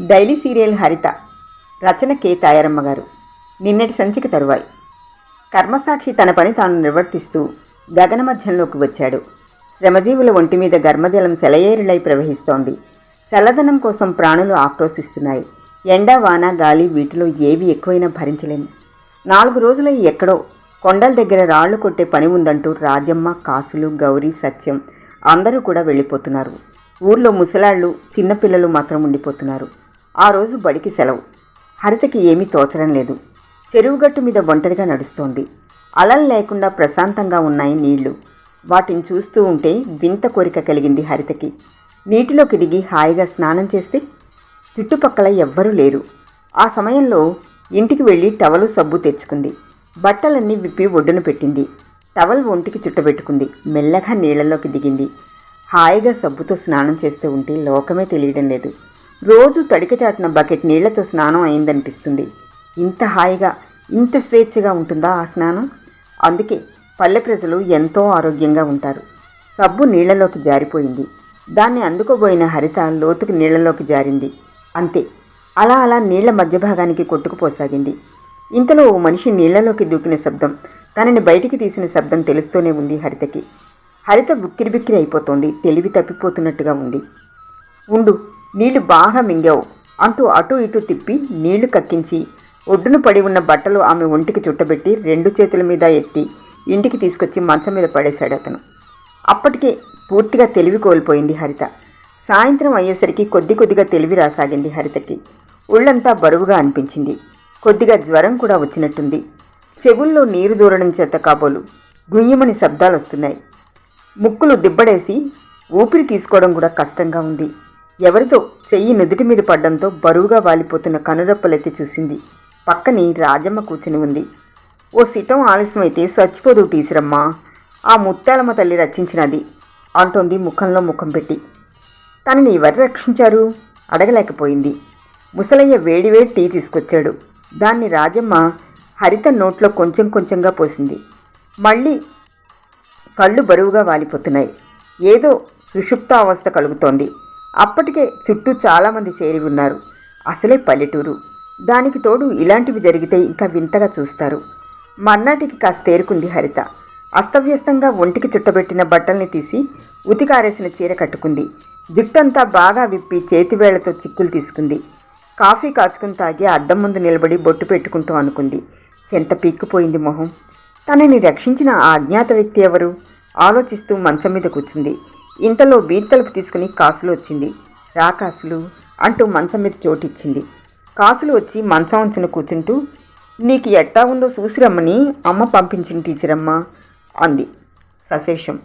Daily serial హరిత. రచన K Tayaramma గారు. నిన్నటి సంచిక తరువాయి. కర్మసాక్షి తన పని తాను నిర్వర్తిస్తూ గగన మధ్యంలోకి వచ్చాడు. శ్రమజీవుల ఒంటి మీద గర్మజలం సెలయేరులై ప్రవహిస్తోంది. చల్లదనం కోసం ప్రాణులు ఆక్రోశిస్తున్నాయి. ఎండ, వాన, గాలి వీటిలో ఏవి ఎక్కువైనా భరించలేము. 4 రోజులై ఎక్కడో కొండల దగ్గర రాళ్లు కొట్టే పని ఉందంటూ రాజమ్మ, కాసులు, గౌరీ, సత్యం అందరూ కూడా వెళ్ళిపోతున్నారు. ఊర్లో ముసలాళ్ళు, చిన్నపిల్లలు మాత్రం ఉండిపోతున్నారు. ఆ రోజు బడికి సెలవు. హరితకి ఏమీ తోచడం లేదు. చెరువుగట్టు మీద ఒంటరిగా నడుస్తోంది. అలలు లేకుండా ప్రశాంతంగా ఉన్నాయి నీళ్లు. వాటిని చూస్తూ ఉంటే వింత కోరిక కలిగింది హరితకి. నీటిలోకి దిగి హాయిగా స్నానం చేస్తే చుట్టుపక్కల ఎవ్వరూ లేరు. ఆ సమయంలో ఇంటికి వెళ్ళి టవలు, సబ్బు తెచ్చుకుంది. బట్టలన్నీ విప్పి ఒడ్డున పెట్టింది. టవల్ ఒంటికి చుట్టబెట్టుకుంది. మెల్లగా నీళ్లలోకి దిగింది. హాయిగా సబ్బుతో స్నానం చేస్తూ ఉంటే లోకమే తెలియడం లేదు. రోజు తడికచాటున బకెట్ నీళ్లతో స్నానం అయిందనిపిస్తుంది. ఇంత హాయిగా, ఇంత స్వేచ్ఛగా ఉంటుందా ఆ స్నానం? అందుకే పల్లె ప్రజలు ఎంతో ఆరోగ్యంగా ఉంటారు. సబ్బు నీళ్లలోకి జారిపోయింది. దాన్ని అందుకోబోయిన హరిత లోతుకు నీళ్లలోకి జారింది. అంతే. అలా అలా నీళ్ల మధ్య భాగానికి కొట్టుకుపోసాగింది. ఇంతలో ఓ మనిషి నీళ్లలోకి దూకిన శబ్దం, తనని బయటికి తీసిన శబ్దం తెలుస్తూనే ఉంది హరితకి. హరిత బిక్కిరి అయిపోతోంది. తెలివి తప్పిపోతున్నట్టుగా ఉంది. ఉండు, నీళ్లు బాగా మింగావు అంటూ అటూ ఇటూ తిప్పి నీళ్లు కక్కించి ఒడ్డున పడి ఉన్న బట్టలు ఆమె ఒంటికి చుట్టబెట్టి 2 చేతుల మీద ఎత్తి ఇంటికి తీసుకొచ్చి మంచం మీద పడేశాడు అతను. అప్పటికే పూర్తిగా తెలివి కోల్పోయింది హరిత. సాయంత్రం అయ్యేసరికి కొద్దిగా తెలివి రాసాగింది హరితకి. ఒళ్ళంతా బరువుగా అనిపించింది. కొద్దిగా జ్వరం కూడా వచ్చినట్టుంది. చెవుల్లో నీరు దూరడం చేత కాబోలు గుయ్యమని శబ్దాలు వస్తున్నాయి. ముక్కులు దిబ్బడేసి ఊపిరి తీసుకోవడం కూడా కష్టంగా ఉంది. ఎవరితో చెయ్యి నుదుటి మీద పడ్డంతో బరువుగా వాలిపోతున్న కనురెప్పలెత్తి చూసింది. పక్కని రాజమ్మ కూర్చుని ఉంది. ఓ సిటం ఆలస్యమైతే చచ్చిపోదు టీచరమ్మా, ఆ ముత్యాలమ్మ తల్లి రచించినది అంటోంది ముఖంలో ముఖం పెట్టి. తనని ఎవరు రక్షించారు అడగలేకపోయింది. ముసలయ్య వేడివేడి టీ తీసుకొచ్చాడు. దాన్ని రాజమ్మ హరిత నోట్లో కొంచెంగా పోసింది. మళ్ళీ కళ్ళు బరువుగా వాలిపోతున్నాయి. ఏదో సుషుప్త అవస్థ కలుగుతోంది. అప్పటికే చుట్టూ చాలామంది చేరి ఉన్నారు. అసలే పల్లెటూరు. దానికి తోడు ఇలాంటివి జరిగితే ఇంకా వింతగా చూస్తారు. మర్నాటికి కాస్త తేరుకుంది హరిత. అస్తవ్యస్తంగా ఒంటికి చుట్టబెట్టిన బట్టల్ని తీసి ఉతికారేసిన చీర కట్టుకుంది. జుట్టంతా బాగా విప్పి చేతివేళ్లతో చిక్కులు తీసుకుంది. కాఫీ కాచుకుని తాగి అద్దం ముందు నిలబడి బొట్టు పెట్టుకుంటూ అనుకుంది. ఎంత పీక్కుపోయింది మొహం. తనని రక్షించిన ఆ అజ్ఞాత వ్యక్తి ఎవరు ఆలోచిస్తూ మంచం మీద కూర్చుంది. ఇంతలో బీర్తలుపు తీసుకుని కాసులు వచ్చింది. రా కాసులు అంటూ మంచం మీద చోటిచ్చింది. కాసులు వచ్చి మంచం అంచున కూర్చుంటూ, నీకు ఎట్టా ఉందో చూసిరమ్మని అమ్మ పంపించింది టీచరమ్మ అంది సశేషం.